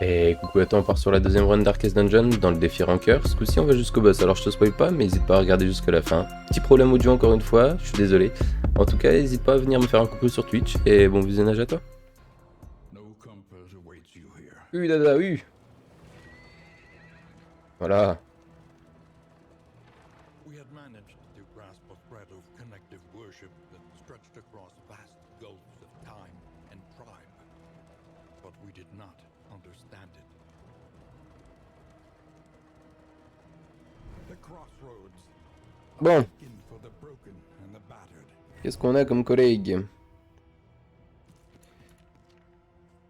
Et coucou à toi, on part sur la deuxième run Darkest Dungeon dans le défi Ranker. Ce coup-ci, on va jusqu'au boss, alors je te spoil pas, mais n'hésite pas à regarder jusqu'à la fin. Petit problème audio encore une fois, je suis désolé. En tout cas, n'hésite pas à venir me faire un coucou sur Twitch et bon visionnage à toi. Dada, voilà. We had managed to grasp a thread of connective worship that stretched across vast gulfs of time and tribe, but we did not understand it. The crossroads, a Bon, beacon for the broken and the battered. qu'est-ce qu'on a comme collègue?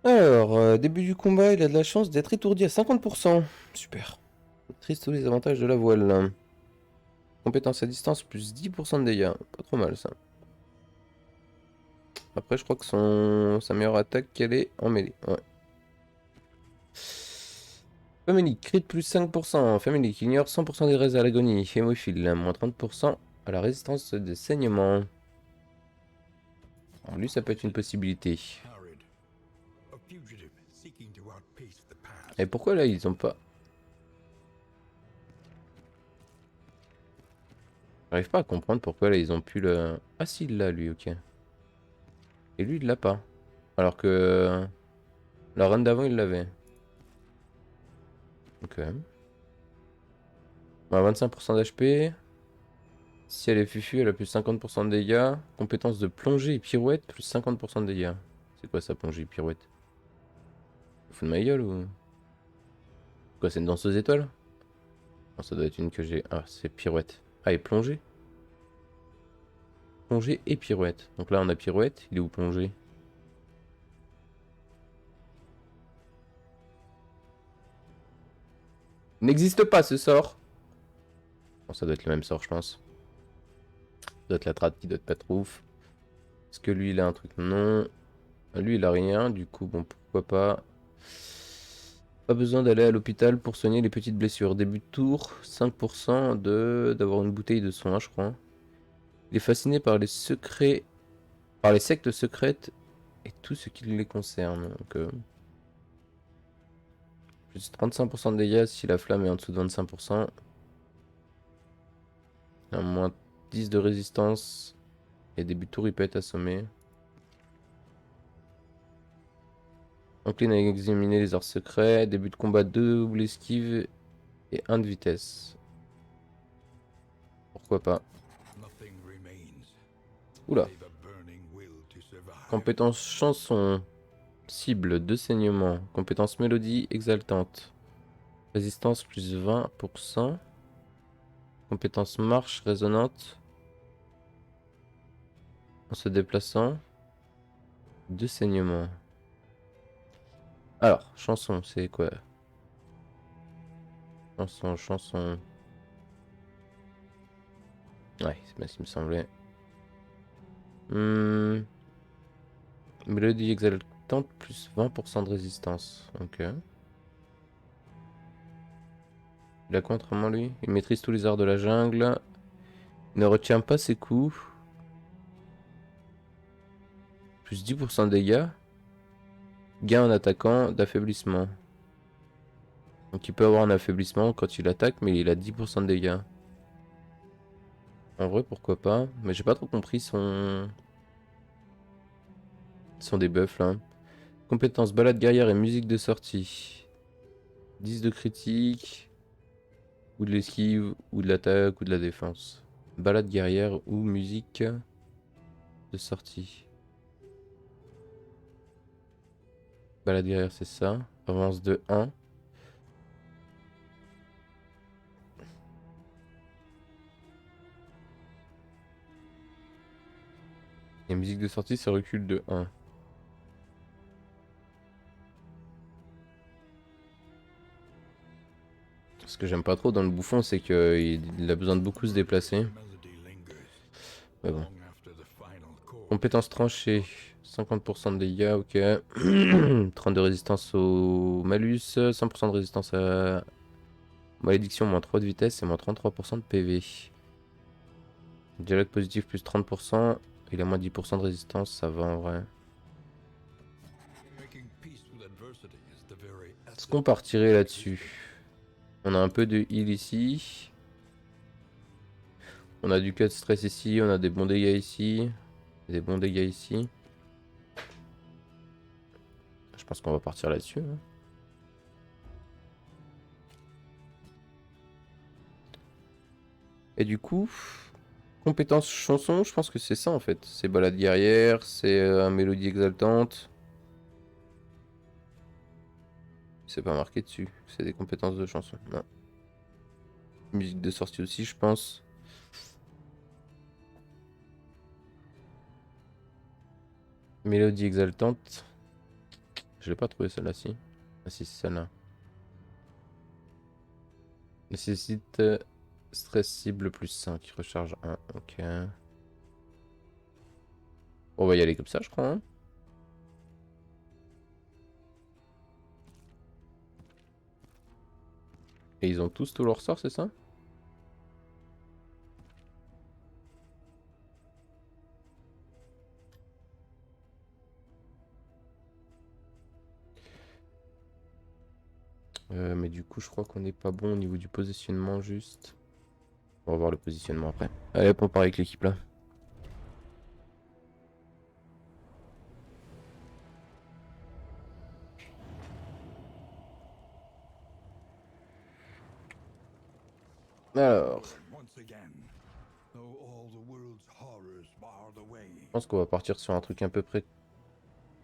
Alors, début du combat, il a de la chance d'être étourdi à 50%. Super. Maîtrise tous les avantages de la voile. Compétence à distance, plus 10% de dégâts. Pas trop mal ça. Après, je crois que sa meilleure attaque, elle est en mêlée. Ouais. Family, crit plus 5%. Family, qui ignore 100% des raises à l'agonie. Hémophile, moins 30% à la résistance des saignements. Alors, lui, ça peut être une possibilité. Harried, a fugitive seeking to outpace the past. Et pourquoi là, ils ont pas... J'arrive pas à comprendre pourquoi là, ils ont pu le... Ah si, il l'a, lui, ok. Et lui, il l'a pas. Alors que... La run d'avant, il l'avait. Ok. Bon, 25% d'HP. Si elle est fufu, elle a plus 50% de dégâts. Compétence de plongée et pirouette, plus 50% de dégâts. C'est quoi ça, plongée et pirouette? Fous de ma gueule ou... Quoi, c'est une danseuse étoile? Non, ça doit être une que j'ai... Ah, c'est pirouette. Ah, et plongée? Plongée et pirouette. Donc là, on a pirouette. Il est où plongée? N'existe pas ce sort. Bon, ça doit être le même sort, je pense. Ça doit être la trad qui doit être pas trop ouf. Est-ce que lui, il a un truc? Non. Lui, il a rien. Du coup, bon, pourquoi pas. Pas besoin d'aller à l'hôpital pour soigner les petites blessures. Début de tour, 5% d'avoir une bouteille de soin, je crois. Il est fasciné par les secrets, par les sectes secrètes et tout ce qui les concerne. Donc, plus 35% de dégâts si la flamme est en dessous de 25%. Un moins 10 de résistance. Et début de tour, il peut être assommé. Encline à examiner les arts secrets. Début de combat, 2 double esquive et 1 de vitesse. Pourquoi pas. Nothing remains Oula. save a burning will to survive. Compétence chanson. Cible de saignement. Compétence mélodie exaltante. Résistance plus 20%. Compétence marche résonante. En se déplaçant. De saignement. Alors, chanson, c'est quoi? Chanson. Ouais, c'est bien ce qui me semblait. Mélodie exaltante plus 20% de résistance. Ok. Il a quoi autrement lui? Il maîtrise tous les arts de la jungle. Il ne retient pas ses coups. Plus 10% de dégâts. Gain en attaquant d'affaiblissement. Donc il peut avoir un affaiblissement quand il attaque, mais il a 10% de dégâts. En vrai, pourquoi pas. Mais j'ai pas trop compris son debuff là. Compétences balade guerrière et musique de sortie. 10 de critique. Ou de l'esquive, ou de l'attaque, ou de la défense. Balade guerrière ou musique de sortie. Balade guerrière, c'est ça. Avance de 1. Et musique de sortie, c'est recul de 1. Ce que j'aime pas trop dans le bouffon, c'est qu'il a besoin de beaucoup se déplacer. Melody lingers Mais bon. long after the final chord. Compétence tranchée. 50% de dégâts, ok. 30 de résistance au malus. 100% de résistance à malédiction, moins 3 de vitesse et moins 33% de PV. Dialogue positif plus 30%. Il a moins 10% de résistance, ça va en vrai. Making peace with adversity is the very Est-ce qu'on partirait là-dessus? On a un peu de heal ici. On a du cut stress ici. On a des bons dégâts ici. Des bons dégâts ici. Je pense qu'on va partir là-dessus. Hein. Et du coup, compétence chanson, je pense que c'est ça en fait. C'est balade guerrière, c'est mélodie exaltante. C'est pas marqué dessus. C'est des compétences de chanson. Non. Musique de sortie aussi, je pense. Mélodie exaltante. Je l'ai pas trouvé celle-là, si. Ah si, c'est celle-là. Nécessite stress cible plus 5. Recharge 1. Ok. On va y aller comme ça, je crois. Hein. Et ils ont tous tout leur sort, c'est ça? Mais du coup, je crois qu'on n'est pas bon au niveau du positionnement, juste. On va voir le positionnement après. Allez, hop, on part avec l'équipe là. Alors, Once again, though all the world's horrors bar the way. je pense qu'on va partir sur un truc à peu près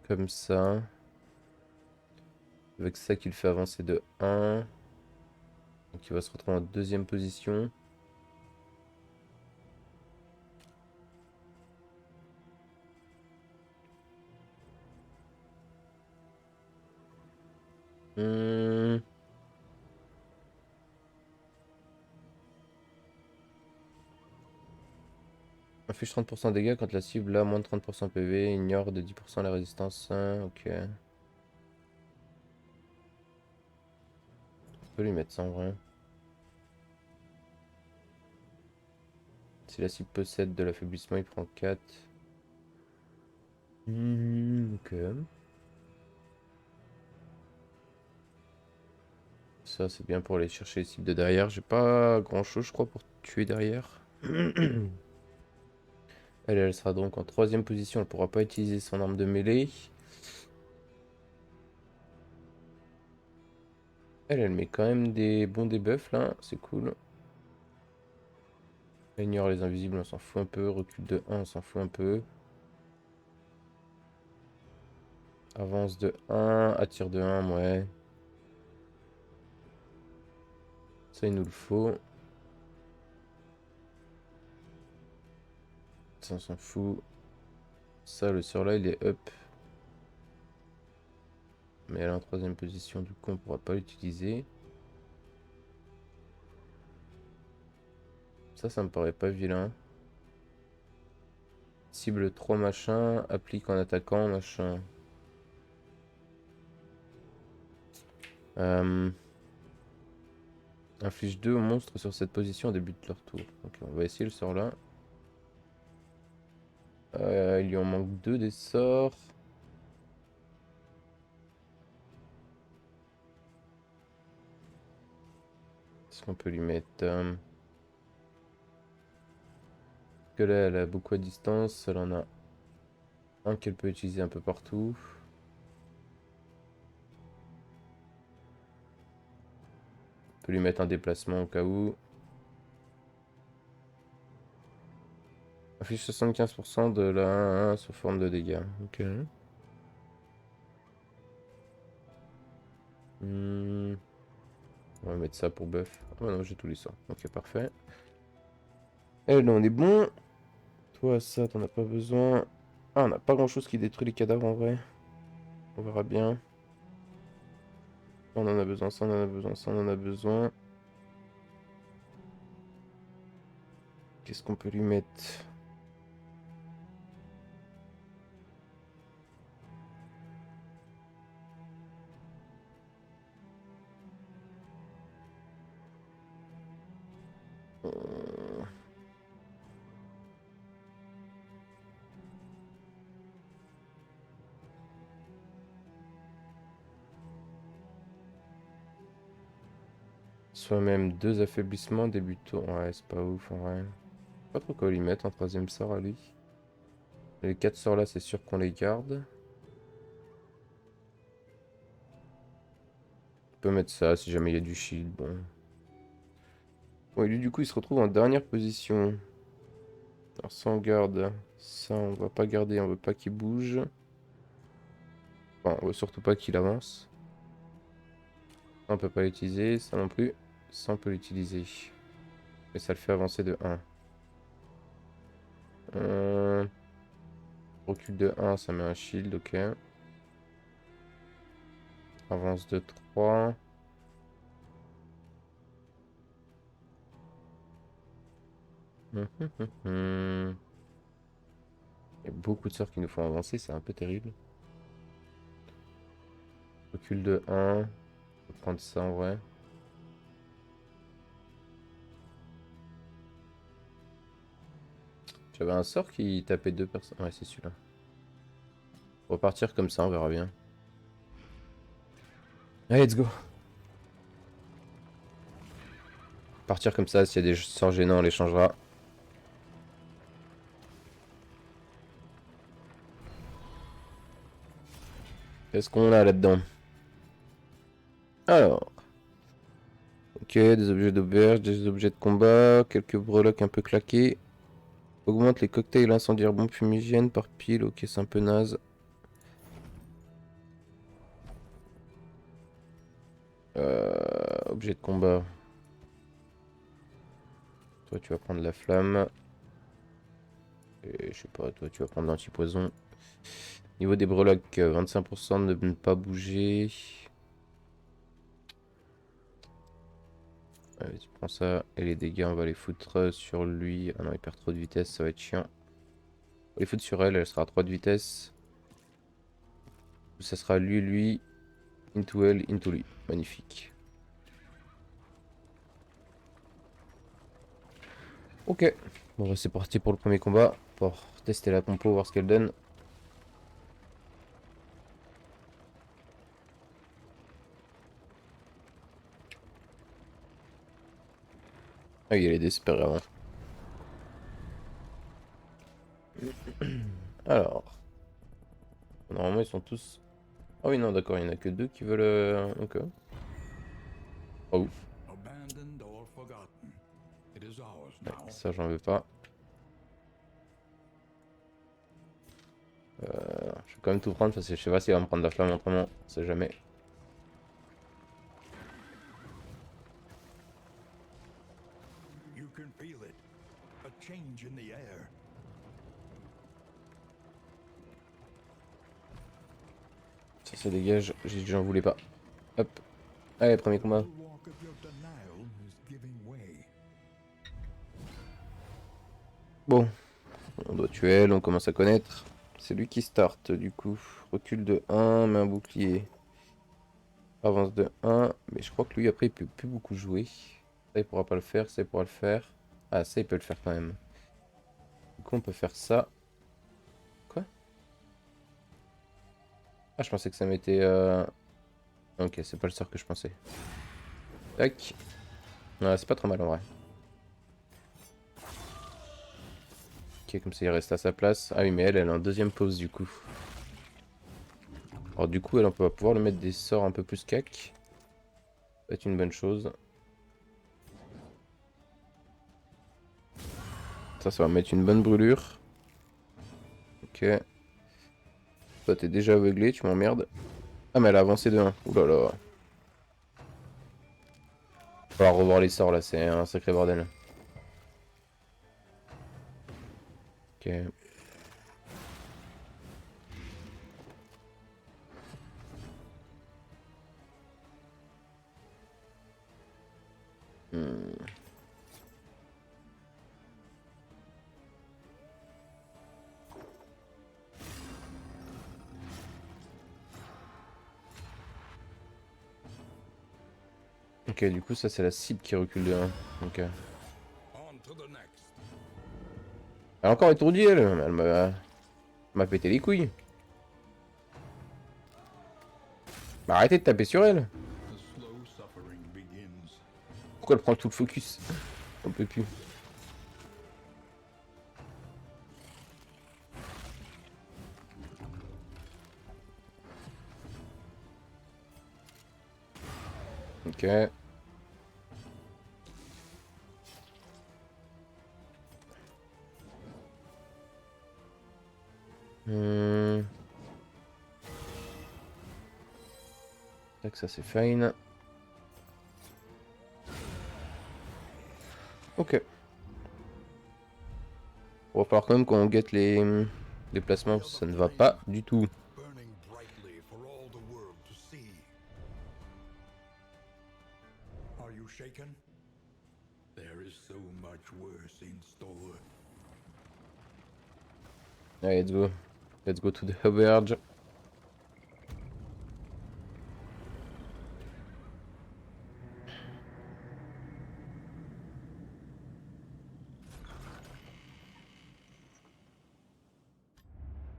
comme ça. Avec ça qui le fait avancer de 1. Donc il va se retrouver en deuxième position. Hmm. Inflige 30% de dégâts quand la cible a moins de 30% PV. Ignore de 10% la résistance. Ok. On peut lui mettre ça en vrai. Si la cible possède de l'affaiblissement, il prend 4. Ok. Ça, c'est bien pour aller chercher les cibles de derrière. J'ai pas grand chose, je crois, pour tuer derrière. Elle sera donc en troisième position. Elle pourra pas utiliser son arme de mêlée. Elle met quand même des bons debuffs là. C'est cool. Ignore les invisibles, on s'en fout un peu. Recul de 1, on s'en fout un peu. Avance de 1, attire de 1, ouais. Ça, il nous le faut. Ça, on s'en fout. Ça, le sort là, il est up. Mais elle est en troisième position, du coup, on pourra pas l'utiliser. Ça me paraît pas vilain. Cible 3 machin, applique en attaquant machin. Inflige 2 aux monstres sur cette position au début de leur tour. Ok, on va essayer le sort là. Il lui en manque 2 des sorts. Est-ce qu'on peut lui mettre... que là, elle a beaucoup à distance. Elle en a un qu'elle peut utiliser un peu partout. On peut lui mettre un déplacement au cas où. Inflige 75% de la 1 sous forme de dégâts. Ok. Hmm. On va mettre ça pour buff. Ah non, j'ai tous les sorts. Ok, parfait. Et là, on est bon. Toi, ça, t'en as pas besoin. Ah, on n'a pas grand chose qui détruit les cadavres en vrai. On verra bien. On en a besoin, ça, on en a besoin, ça, on en a besoin. Qu'est-ce qu'on peut lui mettre? Euh, Soit même 2 affaiblissements début de tour. Ouais, c'est pas ouf en vrai. Pas trop quoi lui mettre un troisième sort à lui. Les 4 sorts là, c'est sûr qu'on les garde. On peut mettre ça si jamais il y a du shield. Bon. Bon, et lui, du coup, il se retrouve en dernière position. Alors, ça, on garde. Ça, on va pas garder. On veut pas qu'il bouge. Enfin, on veut surtout pas qu'il avance. Ça, on peut pas l'utiliser. Ça non plus. Ça, on peut l'utiliser. Mais ça le fait avancer de 1. Recul de 1, ça met un shield, ok. Avance de 3. Il y a beaucoup de sorts qui nous font avancer, c'est un peu terrible. Recul de 1. On peut prendre ça en vrai. J'avais un sort qui tapait 2 personnes. Ouais, c'est celui-là. On va partir comme ça, on verra bien. Allez, let's go. Partir comme ça, s'il y a des sorts gênants, on les changera. Qu'est-ce qu'on a là-dedans? Alors. Ok, des objets d'auberge, des objets de combat, quelques breloques un peu claqués. Augmente les cocktails incendiaires bombes fumigènes par pile. Ok, c'est un peu naze. Objet de combat. Toi, tu vas prendre la flamme. Et je sais pas, toi, tu vas prendre l'antipoison. Niveau des breloques, 25% de ne pas bouger. Allez, tu prends ça. Et les dégâts, on va les foutre sur lui. Ah non, il perd trop de vitesse, ça va être chiant. On va les foutre sur elle, elle sera à 3 de vitesse. Ça sera lui, into elle, into lui. Magnifique. Ok. Bon, bah, c'est parti pour le premier combat. Pour tester la compo, voir ce qu'elle donne. Ah oui, elle est désespérée avant. Alors. Normalement, ils sont tous... Ah oui, non, d'accord, il n'y en a que 2 qui veulent... Ok. Pas ouf. Abandoned or forgotten, it is ours Ouais, now. ça, j'en veux pas. Je vais quand même tout prendre parce que je sais pas s'il va me prendre la flamme autrement. On sait jamais. You can feel it. A change in the air. Ça dégage. J'ai dit que j'en voulais pas. Hop. Allez, premier combat. The walk of your denial is giving way. Bon. On doit tuer elle, on commence à connaître. C'est lui qui start du coup. Recul de 1, met un bouclier. Avance de 1. Mais je crois que lui après il peut plus beaucoup jouer. Ça il pourra pas le faire, ça il pourra le faire. Ah ça il peut le faire quand même. Du coup on peut faire ça. Quoi? Ah je pensais que ça m'était... Ok, c'est pas le sort que je pensais. Tac. Ouais, c'est pas trop mal en vrai. Ok, comme ça il reste à sa place. Ah oui, mais elle est en deuxième pause du coup. Alors du coup, elle, on va pouvoir lui mettre des sorts un peu plus cac. Ça va être une bonne chose. Ça va mettre une bonne brûlure. Ok. Toi, t'es déjà aveuglé, tu m'emmerdes. Ah, mais elle a avancé de 1. Ouh là là. On va revoir les sorts là, c'est un sacré bordel. Ok. Hmm. Ok, du coup, ça c'est la cible qui recule de 1. Ok. Elle On to the next. a encore étourdi, elle. Elle m'a pété les couilles. Bah, arrêtez de taper sur elle. The slow suffering begins. Pourquoi elle prend tout le focus? On peut plus. Ok. Tac, ça c'est fine. Ok. On va falloir quand même qu'on guette les placements, parce que ça ne va pas du tout. Burning brightly for all the world to see. Are you shaken? There is so much worse in store. Allez, let's go. Let's go to the Verge.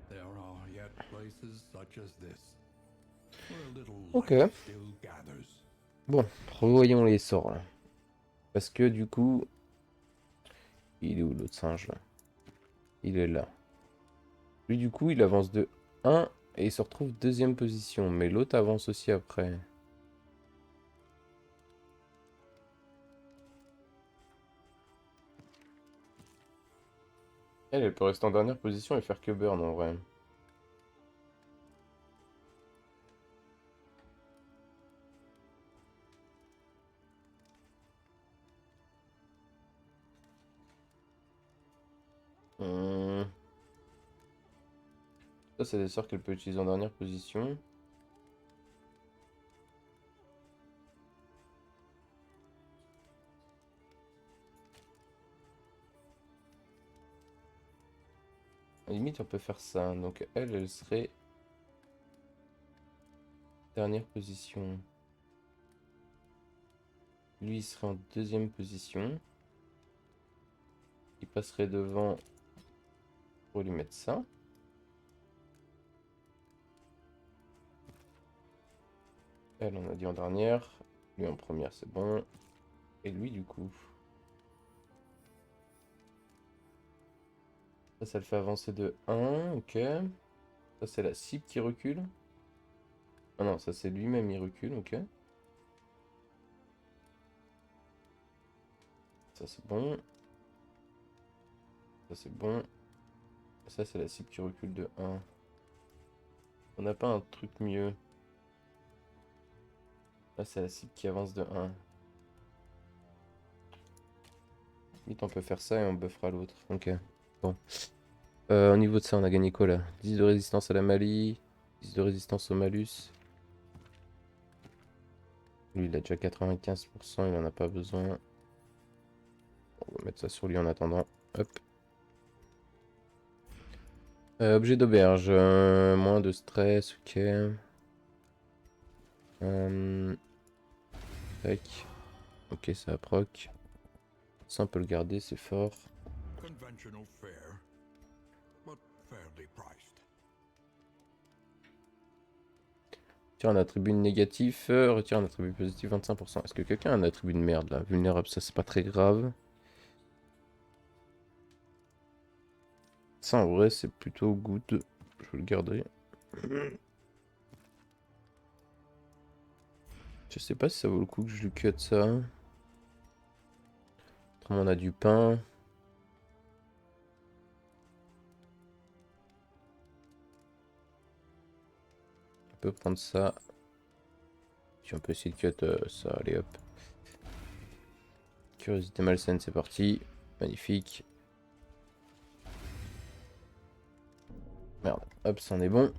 There are yet places such as this, where a little Ok. light still gathers. Bon, revoyons les sorts là. Parce que du coup... Il est où l'autre singe là? Il est là. Lui du coup il avance de 1 et il se retrouve deuxième position. Mais l'autre avance aussi après. Elle peut rester en dernière position et faire que burn en vrai. Hum. Ça c'est des sorts qu'elle peut utiliser en dernière position. À la limite on peut faire ça. Donc elle serait dernière position. Lui il serait en deuxième position. Il passerait devant pour lui mettre ça. Elle, on a dit en dernière. Lui en première, c'est bon. Et lui, du coup. Ça le fait avancer de 1. Ok. Ça, c'est la cible qui recule. Ah non, ça, c'est lui-même, il recule. Ok. Ça, c'est bon. Ça, c'est bon. Ça, c'est la cible qui recule de 1. On n'a pas un truc mieux. Là, c'est la cible qui avance de 1. Vite, on peut faire ça et on buffera l'autre. Ok. Bon. Au niveau de ça, on a gagné quoi là? 10 de résistance à la Mali. 10 de résistance au malus. Lui, il a déjà 95%, il en a pas besoin. On va mettre ça sur lui en attendant. Hop. Objet d'auberge. Moins de stress, ok. Tac. Ok, ça a proc. Ça, on peut le garder, c'est fort. Conventional fare, but fairly priced. Retire un attribut négatif. Retire un attribut positif 25%. Est-ce que quelqu'un a un attribut de merde là? Vulnérable, ça c'est pas très grave. Ça en vrai c'est plutôt good. Je le garderai. Je sais pas si ça vaut le coup que je lui cut ça. Autrement on a du pain. On peut prendre ça. Puis on peut essayer de cut ça. Allez hop. Curiosité malsaine, c'est parti. Magnifique. Merde. Hop, ça en est bon.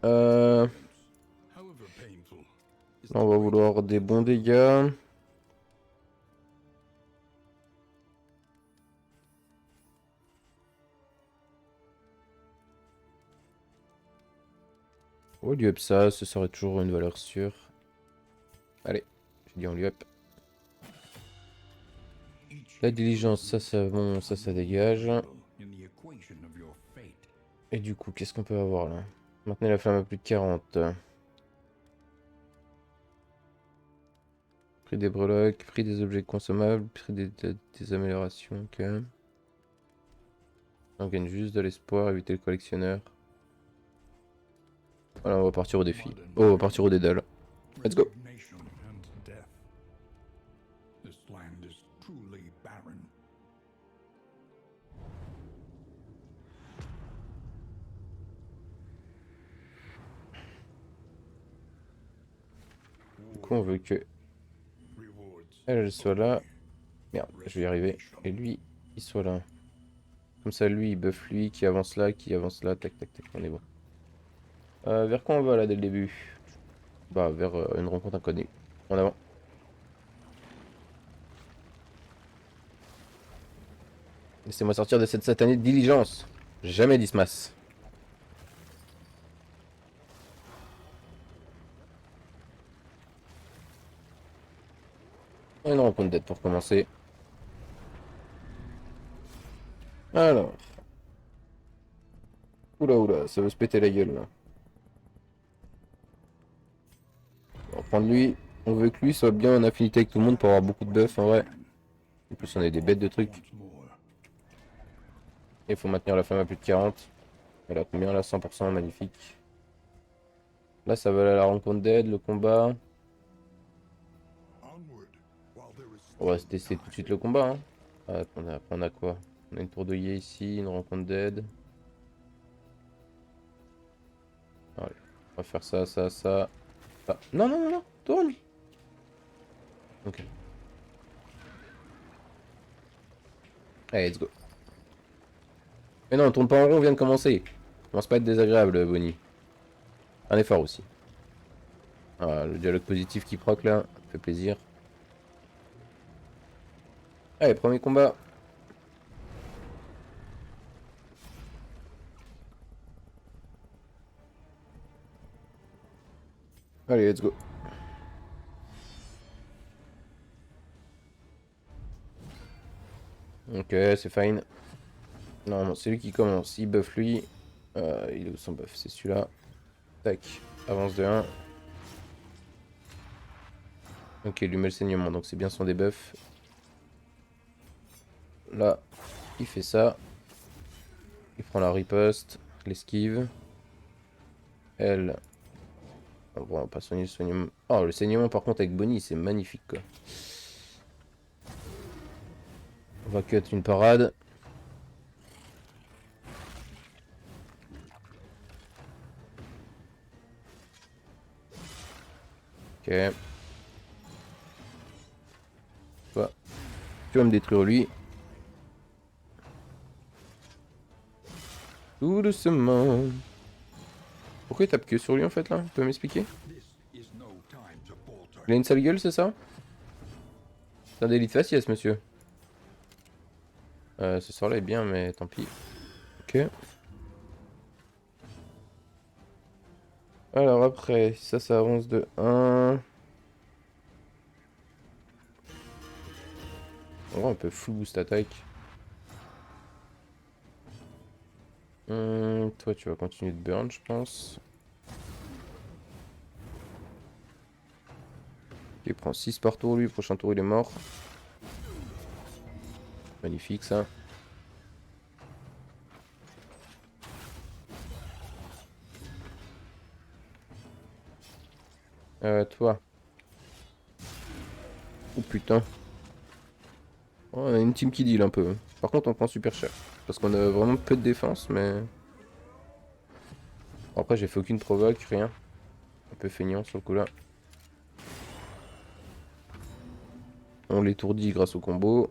However painful, is Là, the on va way to vouloir des bons dégâts. On lui up ça, ce serait toujours une valeur sûre. Allez, j'ai dit on lui up. each La diligence, ça bon, ça dégage. in the equation of your fate. Et du coup, qu'est-ce qu'on peut avoir là? Maintenez la flamme à plus de 40. Prix des breloques, prix des objets consommables, prix des améliorations, ok. On gagne juste de l'espoir, éviter le collectionneur. Voilà, on va partir au défi. Oh, on va partir au dédale. Let's go. Resignation and death. This land is truly barren. Du coup, on veut que Rewards. elle soit là. Merde, je vais y arriver. Et lui, il soit là. Comme ça, lui, il buff lui, qui avance là, tac, tac, tac, on est bon. Vers quoi on va là dès le début? Bah, vers une rencontre inconnue. En avant. Laissez-moi sortir de cette satanée diligence. J'ai jamais dit ce masse. Une rencontre d'aide pour commencer. Alors. Oula oula, ça veut se péter la gueule là. On va prendre lui. On veut que lui soit bien en affinité avec tout le monde pour avoir beaucoup de buffs en vrai. En plus on a des bêtes de trucs. Once more. Il faut maintenir la flamme à plus de 40. Elle a combien là? 100%, magnifique. Là ça va à la rencontre d'aide, le combat. Onward, while there is On va se still tester tout de time. suite le combat. Hein. Ah, on a quoi? On a une tour de Yé ici, une rencontre d'aide. Allez, on va faire ça, ça, ça. Ah, non, non, non, non, tourne. Ok. Allez, let's go. Mais non, on tourne pas en rond, on vient de commencer. Commence pas à être désagréable, Bonnie. Un effort aussi. Ah, le dialogue positif qui proc là, fait plaisir. Allez, premier combat. Allez, let's go. Ok, c'est fine. Non, non, c'est lui qui commence. Il buff lui. Il est où son buff? C'est celui-là. Tac. Avance de 1. Ok, il lui met le saignement, donc c'est bien son debuff. Là, il fait ça. Il prend la riposte, l'esquive. Elle. Oh, bon, on va pas soigner le saignement. Oh, le saignement par contre avec Bonnie, c'est magnifique quoi. On va cut une parade. Ok. Toi, tu vas me détruire lui. Tout doucement. Pourquoi il tape que sur lui en fait là? Tu peux m'expliquer? This is no time to falter. Il a une sale gueule, c'est ça? C'est un délit de faciès, monsieur. Ce soir là est bien, mais tant pis. Ok. Alors après, ça avance de 1. En vrai, on peut full boost attaque. Toi, tu vas continuer de burn, je pense. Il prend 6 par tour, lui. Prochain tour, il est mort. Magnifique, ça. Toi. Oh putain. Oh, on a une team qui deal un peu. Par contre, on prend super cher. Parce qu'on a vraiment peu de défense, mais... Après, j'ai fait aucune provoque, rien. Un peu feignant sur le coup là. On l'étourdit grâce au combo.